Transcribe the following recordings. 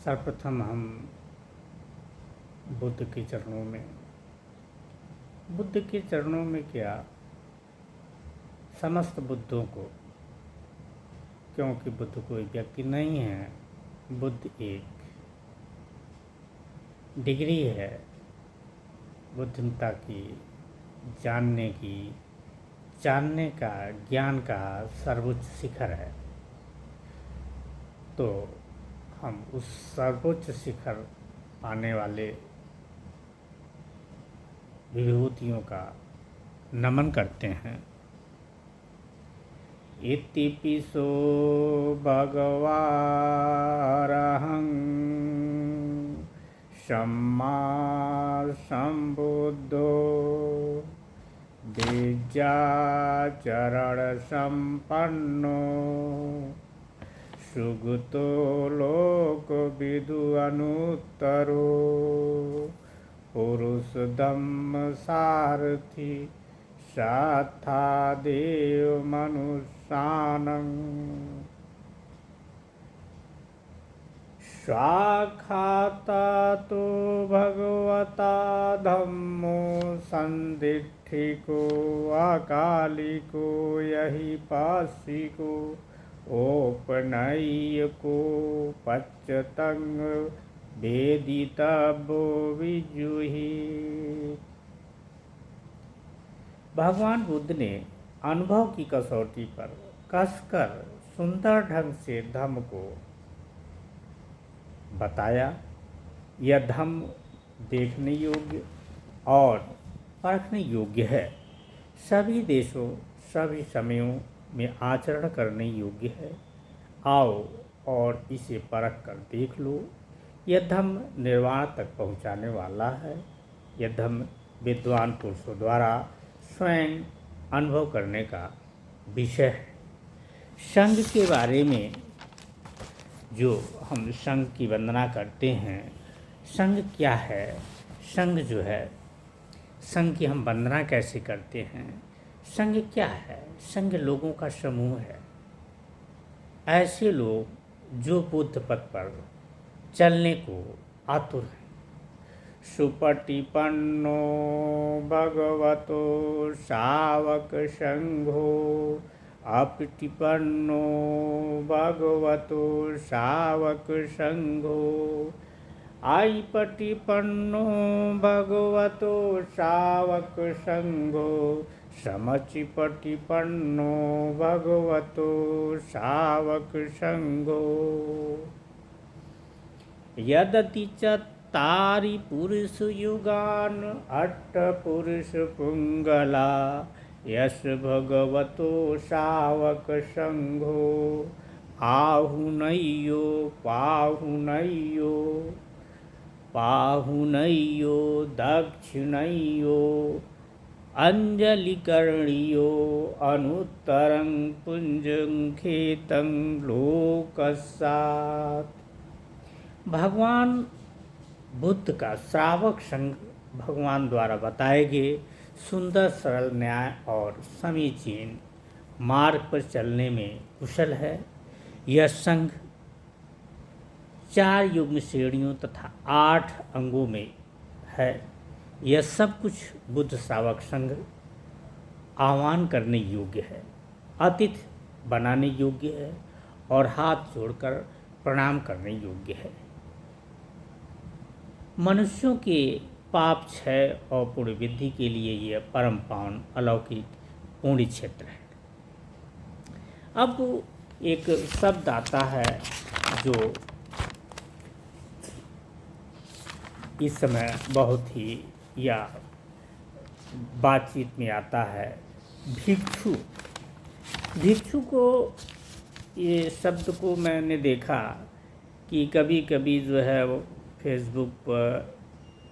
सर्वप्रथम हम बुद्ध के चरणों में क्या समस्त बुद्धों को, क्योंकि बुद्ध कोई व्यक्ति नहीं है, बुद्ध एक डिग्री है बुद्धता की, जानने का, ज्ञान का सर्वोच्च शिखर है। तो हम उस सर्वोच्च शिखर पाने वाले विभूतियों का नमन करते हैं। इति पिसो भगवारहं सम्मा सम्बुद्धो विद्याचरण संपन्नो सुगतो लोकविदु अनुत्तरो पुरुष धम्म सारथि साथा देव मनुष्यानं स्वाखाता तो भगवता धम्मो संदिठिको अकालिको यही पासिको ओपनय्यको पच्चतंग वेदितव्यो विजुहि। भगवान बुद्ध ने अनुभव की कसौटी पर कसकर सुंदर ढंग से धम्म को बताया। यह धम्म देखने योग्य और परखने योग्य है, सभी देशों सभी समयों में आचरण करने योग्य है। आओ और इसे परख कर देख लो। यह धम्म निर्वाण तक पहुँचाने वाला है। यह धम्म विद्वान पुरुषों द्वारा स्वयं अनुभव करने का विषय है। संघ के बारे में जो हम संघ की वंदना करते हैं, संघ क्या है, संघ जो है, संघ की हम वंदना कैसे करते हैं, संघ क्या है? संघ लोगों का समूह है, ऐसे लोग जो बुद्ध पथ पर चलने को आतुर हैं। सुपटिपन्नो भगवतो शावक संघो अपटिपन्नो भगवतो शावक संघो आइपटिपन्नो भगवतो शावक संघो समचिपटिपन्नो भगवतो शावक संघो। यदति चत्तारि पुरुष युगान अट्ठ पुरुष पुंगला यश भगवतो शावक संघो आहुनय्यो पाहुनय्यो दक्षिणय्यो अंजलिकर्णियो अनुत्तरं पुंजं खेतं लोकस्यात्। भगवान बुद्ध का श्रावक संघ भगवान द्वारा बताए गए सुंदर सरल न्याय और समीचीन मार्ग पर चलने में कुशल है। यह संघ 4 युग्म श्रेणियों तथा 8 अंगों में है। यह सब कुछ बुद्ध श्रावक संघ आह्वान करने योग्य है, अतिथि बनाने योग्य है और हाथ जोड़कर प्रणाम करने योग्य है। मनुष्यों के पाप क्षय और पुण्य वृद्धि के लिए यह परम पावन अलौकिक पुण्य क्षेत्र है। अब एक शब्द आता है जो इस समय बहुत ही या बातचीत में आता है, भिक्षु। भिक्षु को, ये शब्द को मैंने देखा कि कभी कभी जो है वो फेसबुक पर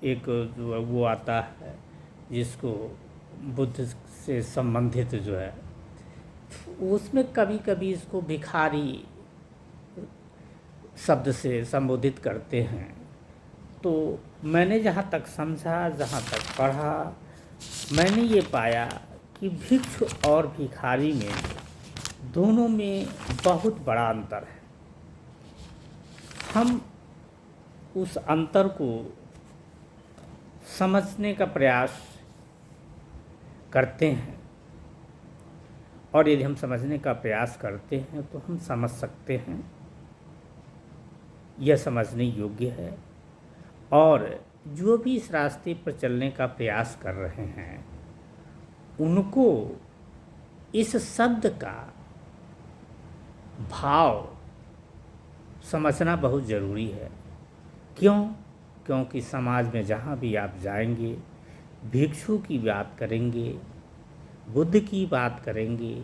एक जो वो आता है जिसको बुद्ध से संबंधित जो है, उसमें कभी कभी इसको भिखारी शब्द से संबोधित करते हैं। तो मैंने जहाँ तक समझा, जहाँ तक पढ़ा, मैंने ये पाया कि भिक्षु और भिखारी में दोनों में बहुत बड़ा अंतर है। हम उस अंतर को समझने का प्रयास करते हैं, और यदि हम समझने का प्रयास करते हैं तो हम समझ सकते हैं, यह समझने योग्य है। और जो भी इस रास्ते पर चलने का प्रयास कर रहे हैं उनको इस शब्द का भाव समझना बहुत ज़रूरी है। क्यों? क्योंकि समाज में जहाँ भी आप जाएंगे, भिक्षु की बात करेंगे, बुद्ध की बात करेंगे,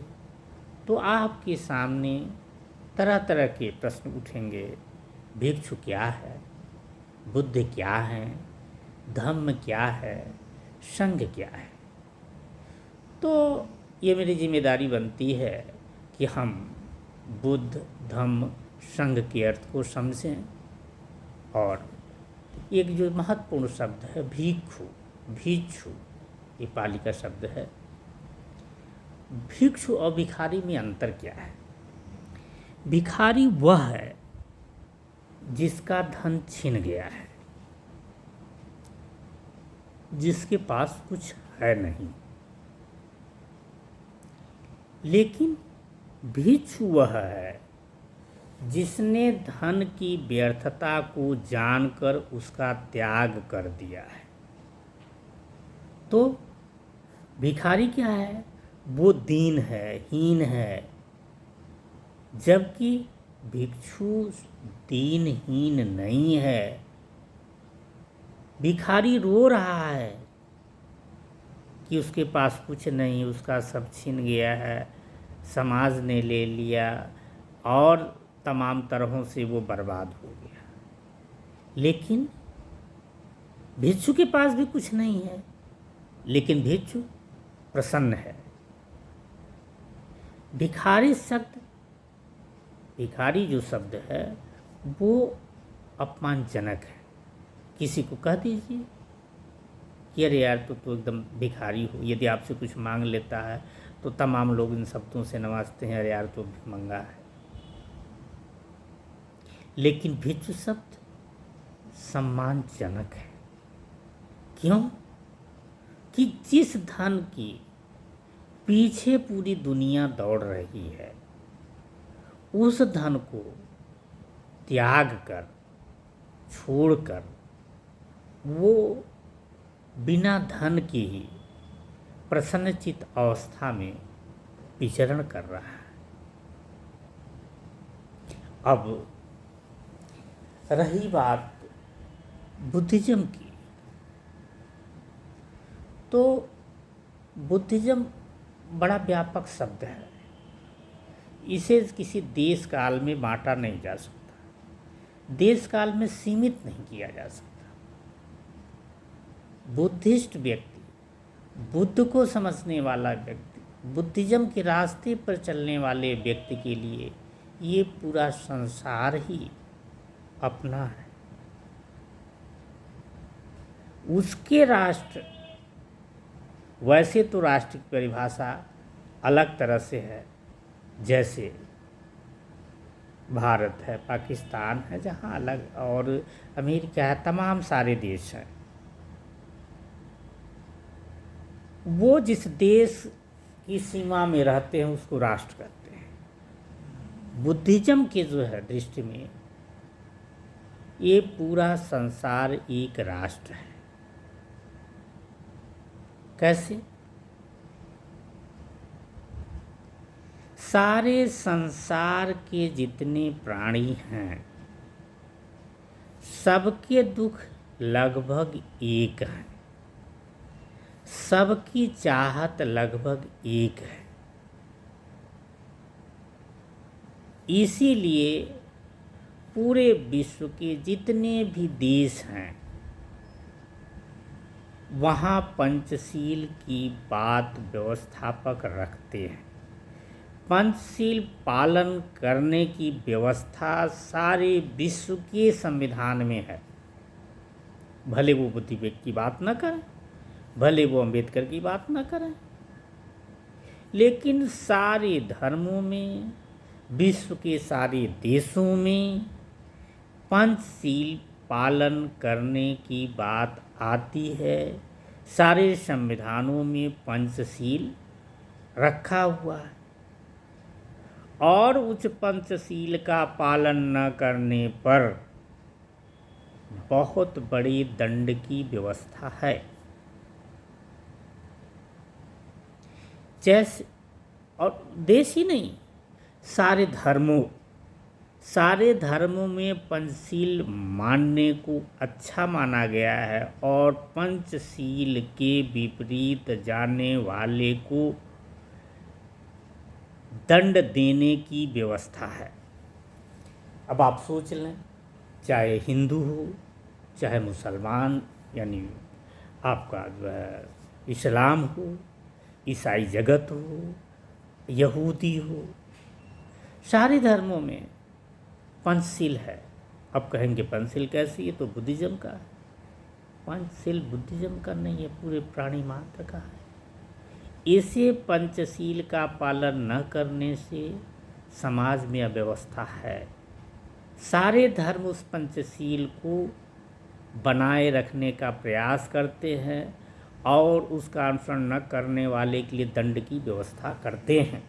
तो आपके सामने तरह तरह के प्रश्न उठेंगे। भिक्षु क्या है? बुद्ध क्या है? धम्म क्या है? संघ क्या है? तो ये मेरी जिम्मेदारी बनती है कि हम बुद्ध, धम्म, संघ के अर्थ को समझें। और एक जो महत्वपूर्ण शब्द है भिक्षु, भिक्षु, ये पाली का शब्द है। भिक्षु और भिखारी में अंतर क्या है? भिखारी वह है जिसका धन छिन गया है, जिसके पास कुछ है नहीं। लेकिन भिक्षु वह है जिसने धन की व्यर्थता को जानकर उसका त्याग कर दिया है। तो भिखारी क्या है? वो दीन है, हीन है, जबकि भिक्षु दीनहीन नहीं है। भिखारी रो रहा है कि उसके पास कुछ नहीं, उसका सब छिन गया है, समाज ने ले लिया और तमाम तरहों से वो बर्बाद हो गया। लेकिन भिक्षु के पास भी कुछ नहीं है, लेकिन भिक्षु प्रसन्न है। भिखारी शब्द, भिखारी जो शब्द है वो अपमानजनक है। किसी को कह दीजिए कि अरे यार तो एकदम भिखारी हो। यदि आपसे कुछ मांग लेता है तो तमाम लोग इन शब्दों से नवाजते हैं, अरे यार तो भिखमंगा है। लेकिन भिक्षु शब्द सम्मानजनक है। क्यों? कि जिस धन की पीछे पूरी दुनिया दौड़ रही है, उस धन को त्याग कर, छोड़कर वो बिना धन के ही प्रसन्नचित अवस्था में विचरण कर रहा है। अब रही बात बुद्धिज्म की, तो बुद्धिज्म बड़ा व्यापक शब्द है। इसे किसी देश काल में बांटा नहीं जा सकता, देश काल में सीमित नहीं किया जा सकता। बुद्धिस्ट व्यक्ति, बुद्ध को समझने वाला व्यक्ति, बुद्धिज्म के रास्ते पर चलने वाले व्यक्ति के लिए ये पूरा संसार ही अपना है। उसके राष्ट्र, वैसे तो राष्ट्र की परिभाषा अलग तरह से है, जैसे भारत है, पाकिस्तान है, जहाँ अलग, और अमेरिका है, तमाम सारे देश हैं। वो जिस देश की सीमा में रहते हैं उसको राष्ट्र कहते हैं। बुद्धिज्म के जो है दृष्टि में ये पूरा संसार एक राष्ट्र है। कैसे? सारे संसार के जितने प्राणी हैं सबके दुख लगभग एक हैं, सबकी चाहत लगभग एक है। इसीलिए पूरे विश्व के जितने भी देश हैं वहाँ पंचशील की बात व्यवस्थापक रखते हैं। पंचशील पालन करने की व्यवस्था सारे विश्व के संविधान में है। भले वो बुद्धिजीवी की बात न करें, भले वो अम्बेडकर की बात न करें, लेकिन सारे धर्मों में, विश्व के सारे देशों में पंचशील पालन करने की बात आती है, सारे संविधानों में पंचशील रखा हुआ है और उस पंचशील का पालन न करने पर बहुत बड़े दंड की व्यवस्था है। जैसे, और देश ही नहीं, सारे धर्मों में पंचशील मानने को अच्छा माना गया है और पंचशील के विपरीत जाने वाले को दंड देने की व्यवस्था है। अब आप सोच लें, चाहे हिंदू हो, चाहे मुसलमान यानी आपका जो है इस्लाम हो, ईसाई जगत हो, यहूदी हो, सारे धर्मों में पंचशील है। अब कहेंगे पंचशील कैसी है, तो बुद्धिज्म का है। पंचशील बुद्धिज्म का नहीं है, पूरे प्राणी मात्र का है। इसे पंचशील का पालन न करने से समाज में अव्यवस्था है। सारे धर्म उस पंचशील को बनाए रखने का प्रयास करते हैं और उसका अनुसरण न करने वाले के लिए दंड की व्यवस्था करते हैं।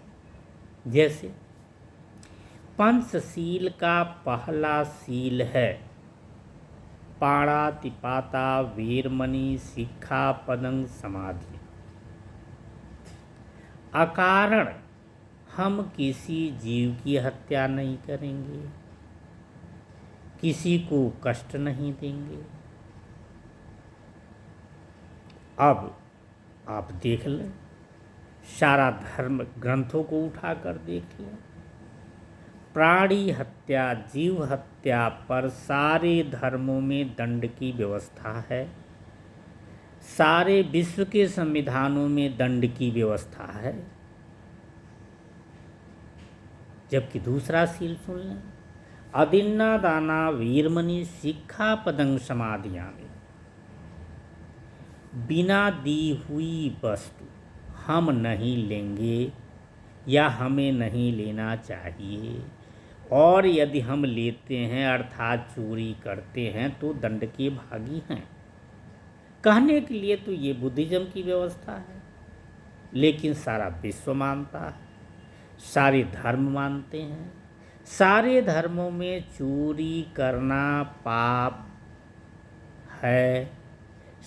जैसे पंचशील का पहला शील है पाणातिपाता वीरमणि सिक्खापदं समाधि। अकारण हम किसी जीव की हत्या नहीं करेंगे, किसी को कष्ट नहीं देंगे। अब आप देख लें, सारा धर्म ग्रंथों को उठाकर देख लें, प्राणी हत्या, जीव हत्या पर सारे धर्मों में दंड की व्यवस्था है। सारे विश्व के संविधानों में दंड की व्यवस्था है। जबकि दूसरा शील सुन लें, अदिन्ना दाना वीरमणि सिक्खापदं समाधियामि। बिना दी हुई वस्तु हम नहीं लेंगे या हमें नहीं लेना चाहिए, और यदि हम लेते हैं अर्थात चोरी करते हैं तो दंड के भागी हैं। कहने के लिए तो ये बुद्धिज्म की व्यवस्था है, लेकिन सारा विश्व मानता है, सारे धर्म मानते हैं। सारे धर्मों में चोरी करना पाप है।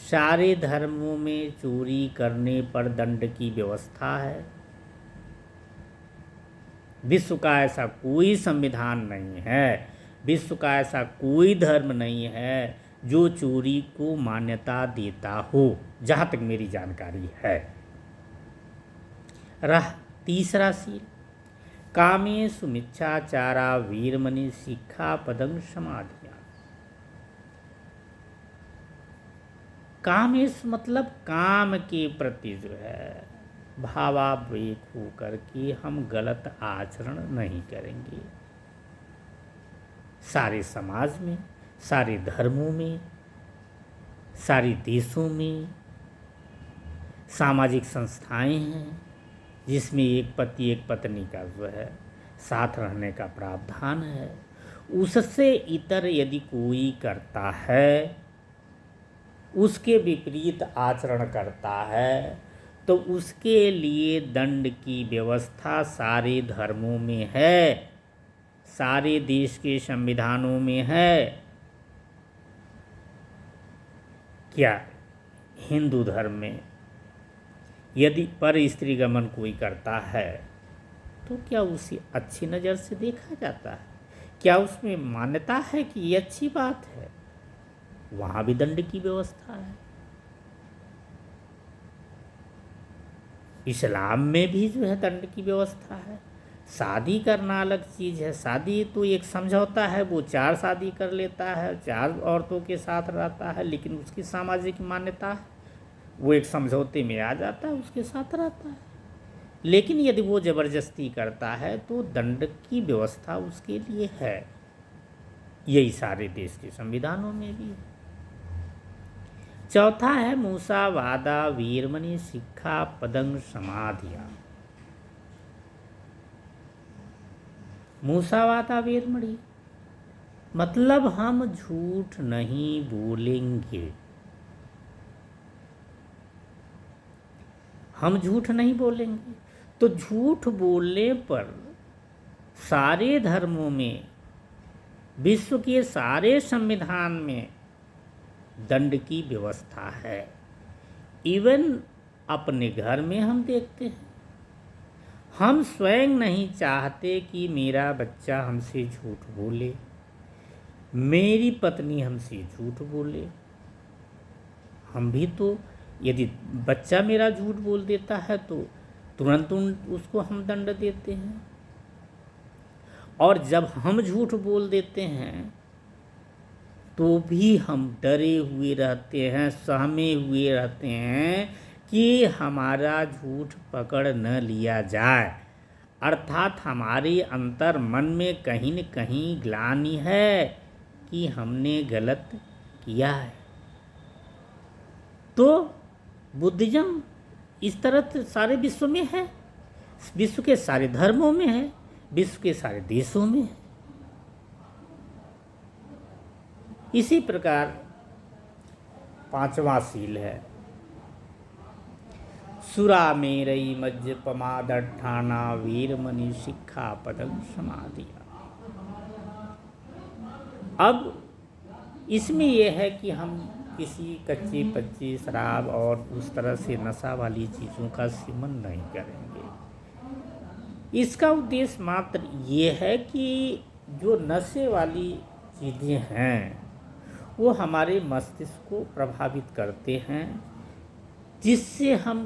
सारे धर्मों में चोरी करने पर दंड की व्यवस्था है। विश्व का ऐसा कोई संविधान नहीं है, विश्व का ऐसा कोई धर्म नहीं है जो चोरी को मान्यता देता हो, जहाँ तक मेरी जानकारी है। रहा तीसरा शील, कामेषु मिच्छाचारा वीरमणि सिक्खापदं समाधियामि। कामेषु मतलब काम के प्रति जो है भावावेग होकर के हम गलत आचरण नहीं करेंगे। सारे समाज में, सारे धर्मों में, सारे देशों में सामाजिक संस्थाएं हैं जिसमें एक पति एक पत्नी का जो है साथ रहने का प्रावधान है। उससे इतर यदि कोई करता है, उसके विपरीत आचरण करता है, तो उसके लिए दंड की व्यवस्था सारे धर्मों में है, सारे देश के संविधानों में है। क्या हिंदू धर्म में यदि पर स्त्री गमन कोई करता है तो क्या उसे अच्छी नज़र से देखा जाता है? क्या उसमें मान्यता है कि ये अच्छी बात है? वहाँ भी दंड की व्यवस्था है। इस्लाम में भी जो है दंड की व्यवस्था है। शादी करना अलग चीज़ है। शादी तो एक समझौता है, वो 4 शादी कर लेता है, 4 औरतों के साथ रहता है, लेकिन उसकी सामाजिक मान्यता है, वो एक समझौते में आ जाता है, उसके साथ रहता है। लेकिन यदि वो ज़बरदस्ती करता है तो दंड की व्यवस्था उसके लिए है। यही सारे देश के संविधानों में भी है। चौथा है मूसावादा वीरमणि सिक्खापदं समाधियामि। मूसावादा वीरमणि मतलब हम झूठ नहीं बोलेंगे। हम झूठ नहीं बोलेंगे तो झूठ बोलने पर सारे धर्मों में, विश्व के सारे संविधान में दंड की व्यवस्था है। इवन अपने घर में हम देखते हैं, हम स्वयं नहीं चाहते कि मेरा बच्चा हमसे झूठ बोले, मेरी पत्नी हमसे झूठ बोले। हम भी तो, यदि बच्चा मेरा झूठ बोल देता है तो तुरंत उसको हम दंड देते हैं। और जब हम झूठ बोल देते हैं तो भी हम डरे हुए रहते हैं, सहमे हुए रहते हैं कि हमारा झूठ पकड़ न लिया जाए। अर्थात हमारे अंतर मन में कहीं न कहीं ग्लानि है कि हमने गलत किया है। तो बुद्धिज्म इस तरह से सारे विश्व में है, विश्व के सारे धर्मों में है, विश्व के सारे देशों में है। इसी प्रकार पांचवा शील है सुरा मेरई मज्ज पमादठाना वीरमणि शिक्षापदं समाधिया। अब इसमें यह है कि हम किसी कच्ची पच्ची शराब और उस तरह से नशा वाली चीज़ों का सेवन नहीं करेंगे। इसका उद्देश्य मात्र ये है कि जो नशे वाली चीज़ें हैं वो हमारे मस्तिष्क को प्रभावित करते हैं, जिससे हम,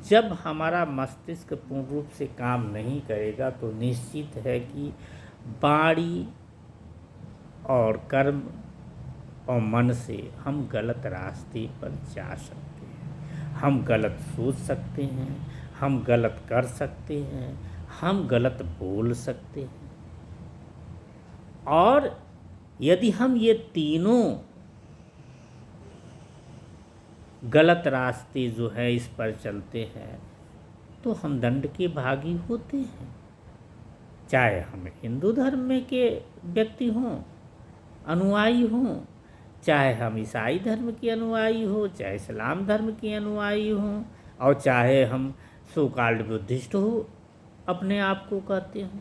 जब हमारा मस्तिष्क पूर्ण रूप से काम नहीं करेगा तो निश्चित है कि वाणी और कर्म और मन से हम गलत रास्ते पर जा सकते हैं। हम गलत सोच सकते हैं, हम गलत कर सकते हैं, हम गलत बोल सकते हैं। और यदि हम ये तीनों गलत रास्ते जो है इस पर चलते हैं तो हम दंड के भागी होते हैं। चाहे हम हिंदू धर्म में के व्यक्ति हों, अनुयायी हों, चाहे हम ईसाई धर्म के अनुयायी हो, चाहे इस्लाम धर्म के अनुयायी हों, और चाहे हम सो कॉल्ड बुद्धिस्ट हो अपने आप को कहते हों।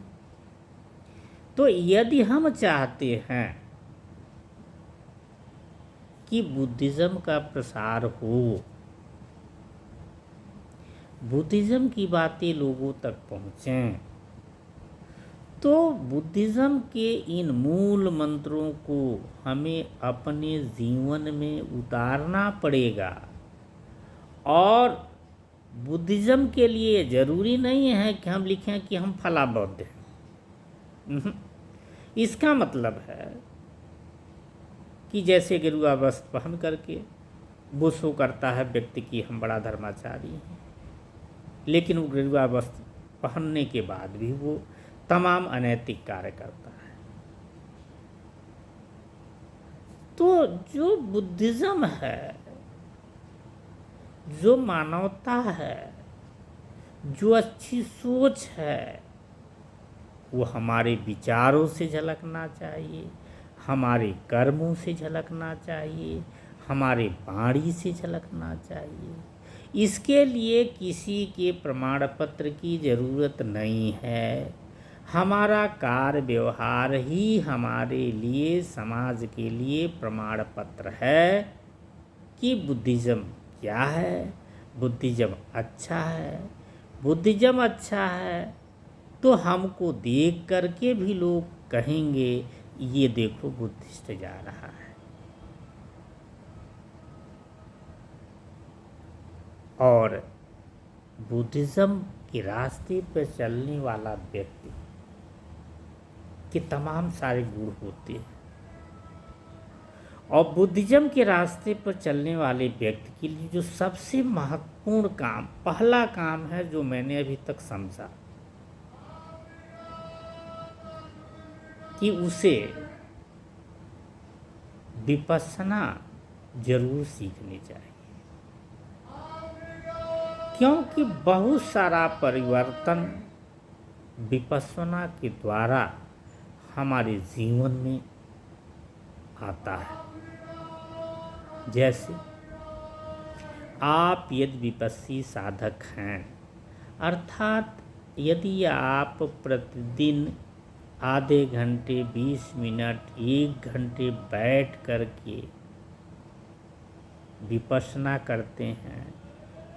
तो यदि हम चाहते हैं कि बुद्धिज़्म का प्रसार हो, बुद्धिज़्म की बातें लोगों तक पहुँचें, तो बुद्धिज़्म के इन मूल मंत्रों को हमें अपने जीवन में उतारना पड़ेगा। और बुद्धिज़्म के लिए ज़रूरी नहीं है कि हम लिखें कि हम फला बौद्ध हैं। इसका मतलब है कि जैसे गेरुआ वस्त्र पहन करके वो शो करता है व्यक्ति कि हम बड़ा धर्माचारी हैं, लेकिन वो गेरुआ वस्त्र पहनने के बाद भी वो तमाम अनैतिक कार्य करता है। तो जो बुद्धिज़्म है, जो मानवता है, जो अच्छी सोच है, वो हमारे विचारों से झलकना चाहिए, हमारे कर्मों से झलकना चाहिए, हमारे वाणी से झलकना चाहिए। इसके लिए किसी के प्रमाण पत्र की ज़रूरत नहीं है। हमारा कार्य व्यवहार ही हमारे लिए, समाज के लिए प्रमाण पत्र है कि बुद्धिज़्म क्या है, बुद्धिज़्म अच्छा है। बुद्धिज़्म अच्छा है तो हमको देख करके भी लोग कहेंगे ये देखो बुद्धिस्ट जा रहा है। और बुद्धिज़्म के रास्ते पर चलने वाला व्यक्ति के तमाम सारे गुण होते हैं। और बुद्धिज़्म के रास्ते पर चलने वाले व्यक्ति के लिए जो सबसे महत्वपूर्ण काम, पहला काम है जो मैंने अभी तक समझा, कि उसे विपश्यना जरूर सीखनी चाहिए। क्योंकि बहुत सारा परिवर्तन विपश्यना के द्वारा हमारे जीवन में आता है। जैसे आप यदि विपस्सी साधक हैं, अर्थात यदि आप प्रतिदिन आधे घंटे, 20 मिनट, 1 घंटे बैठ कर के विपස්සना करते हैं,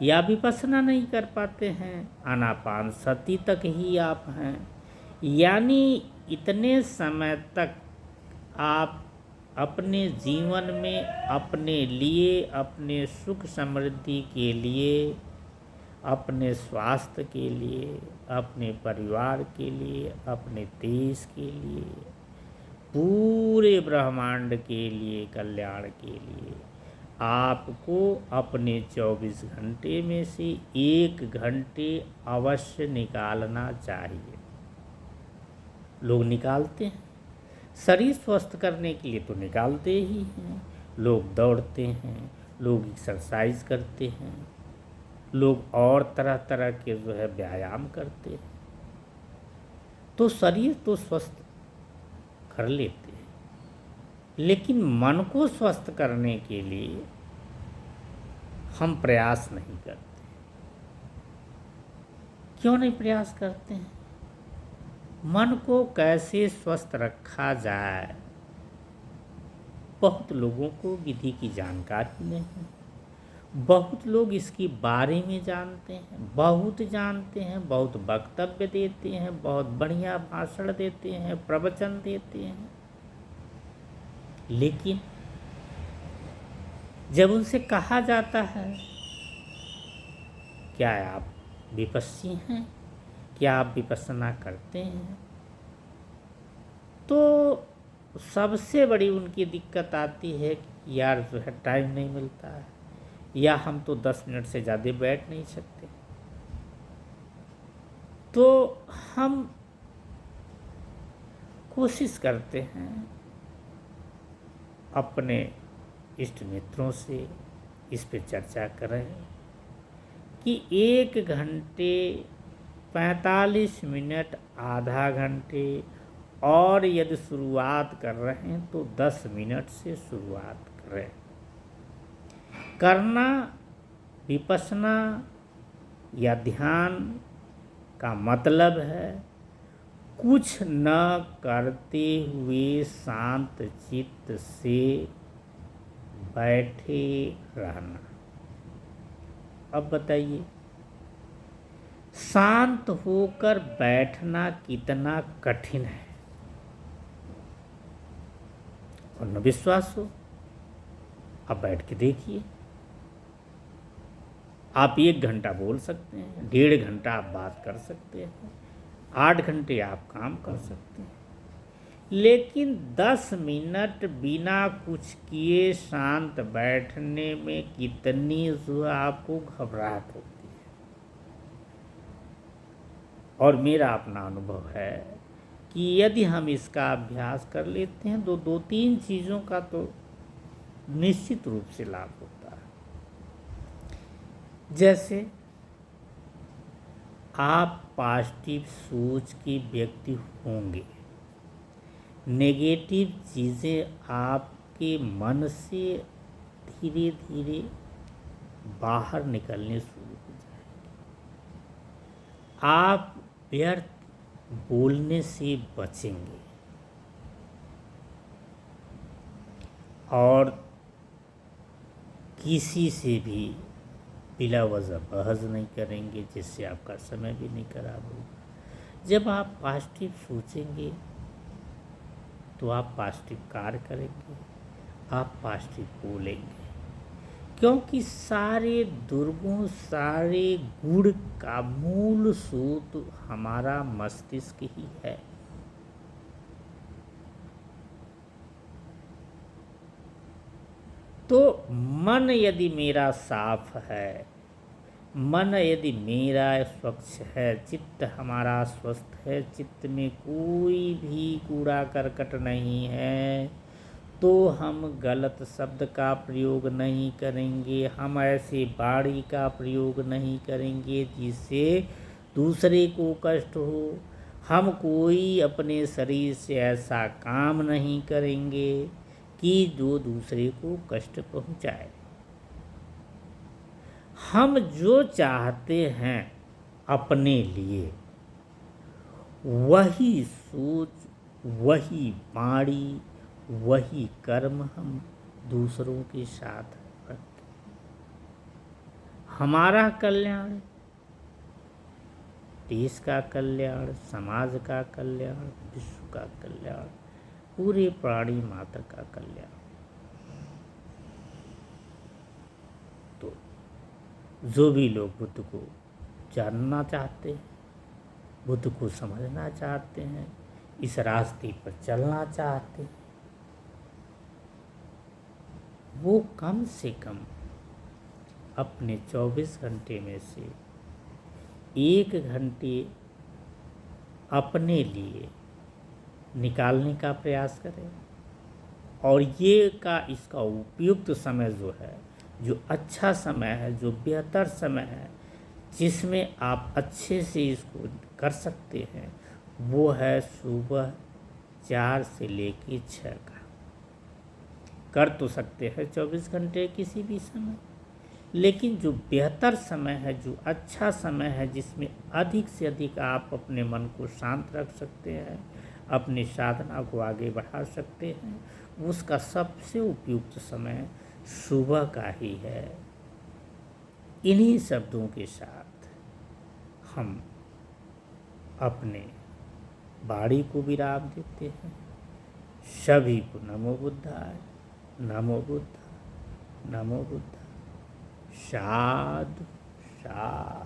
या विपස්සना नहीं कर पाते हैं, आनापानसति तक ही आप हैं, यानी इतने समय तक आप अपने जीवन में अपने लिए, अपने सुख समृद्धि के लिए, अपने स्वास्थ्य के लिए, अपने परिवार के लिए, अपने देश के लिए, पूरे ब्रह्मांड के लिए, कल्याण के लिए आपको अपने 24 घंटे में से 1 घंटे अवश्य निकालना चाहिए। लोग निकालते हैं, शरीर स्वस्थ करने के लिए तो निकालते ही हैं। लोग दौड़ते हैं, लोग एक्सरसाइज करते हैं, लोग और तरह तरह के व्यायाम करते हैं, तो शरीर तो स्वस्थ कर लेते हैं। लेकिन मन को स्वस्थ करने के लिए हम प्रयास नहीं करते। क्यों नहीं प्रयास करते हैं? मन को कैसे स्वस्थ रखा जाए, बहुत लोगों को विधि की जानकारी नहीं है। बहुत लोग इसके बारे में जानते हैं, बहुत जानते हैं, बहुत वक्तव्य देते हैं, बहुत बढ़िया भाषण देते हैं, प्रवचन देते हैं, लेकिन जब उनसे कहा जाता है क्या आप विपस्सी हैं, क्या आप विपස්සना करते हैं, तो सबसे बड़ी उनकी दिक्कत आती है कि यार टाइम नहीं मिलता है, या हम तो 10 मिनट से ज़्यादा बैठ नहीं सकते। तो हम कोशिश करते हैं अपने इष्ट मित्रों से इस पे चर्चा करें कि 1 घंटे, 45 मिनट, आधा घंटे, और यदि शुरुआत कर रहे हैं तो 10 मिनट से शुरुआत करें। करना विपස්සना या ध्यान का मतलब है कुछ न करते हुए शांत चित्त से बैठे रहना। अब बताइए, शांत होकर बैठना कितना कठिन है। और न विश्वास हो, अब बैठ के देखिए। आप 1 घंटा बोल सकते हैं, 1.5 घंटा आप बात कर सकते हैं, 8 घंटे आप काम कर सकते हैं, लेकिन 10 मिनट बिना कुछ किए शांत बैठने में कितनी आपको घबराहट होती है। और मेरा अपना अनुभव है कि यदि हम इसका अभ्यास कर लेते हैं तो 2-3 चीज़ों का तो निश्चित रूप से लाभ होता है। जैसे आप पॉजिटिव सोच के व्यक्ति होंगे, नेगेटिव चीज़ें आपके मन से धीरे धीरे बाहर निकलने शुरू हो जाएंगी। आप व्यर्थ बोलने से बचेंगे और किसी से भी बिला वजह बहस नहीं करेंगे, जिससे आपका समय भी नहीं खराब होगा। जब आप पॉजिटिव सोचेंगे तो आप पॉजिटिव कार्य करेंगे, आप पॉजिटिव बोलेंगे, क्योंकि सारे दुर्गुण, सारे गुण का मूल स्रोत हमारा मस्तिष्क ही है। तो मन यदि मेरा साफ है, मन यदि मेरा स्वच्छ है, चित्त हमारा स्वस्थ है, चित्त में कोई भी कूड़ा करकट नहीं है, तो हम गलत शब्द का प्रयोग नहीं करेंगे, हम ऐसे वाणी का प्रयोग नहीं करेंगे जिससे दूसरे को कष्ट हो, हम कोई अपने शरीर से ऐसा काम नहीं करेंगे कि जो दूसरे को कष्ट पहुंचाए। हम जो चाहते हैं अपने लिए, वही सोच, वही वाणी, वही कर्म हम दूसरों के साथ रखते हैं। हमारा कल्याण, देश का कल्याण, समाज का कल्याण, विश्व का कल्याण, पूरे प्राणी मात्र का कल्याण। तो जो भी लोग बुद्ध को जानना चाहते हैं, बुद्ध को समझना चाहते हैं, इस रास्ते पर चलना चाहते हैं, वो कम से कम अपने 24 घंटे में से 1 घंटे अपने लिए निकालने का प्रयास करें। और इसका उपयुक्त समय जो है, जो अच्छा समय है, जो बेहतर समय है, जिसमें आप अच्छे से इसको कर सकते हैं, वो है सुबह 4 से लेके 6 का। कर तो सकते हैं 24 घंटे किसी भी समय, लेकिन जो बेहतर समय है, जो अच्छा समय है, जिसमें अधिक से अधिक आप अपने मन को शांत रख सकते हैं, अपनी साधना को आगे बढ़ा सकते हैं, उसका सबसे उपयुक्त समय सुबह का ही है। इन्हीं शब्दों के साथ हम अपने वाणी को विराम देते हैं। सभी को नमो बुद्धाय, नमो बुद्ध, नमो बुद्ध। साधु साधु।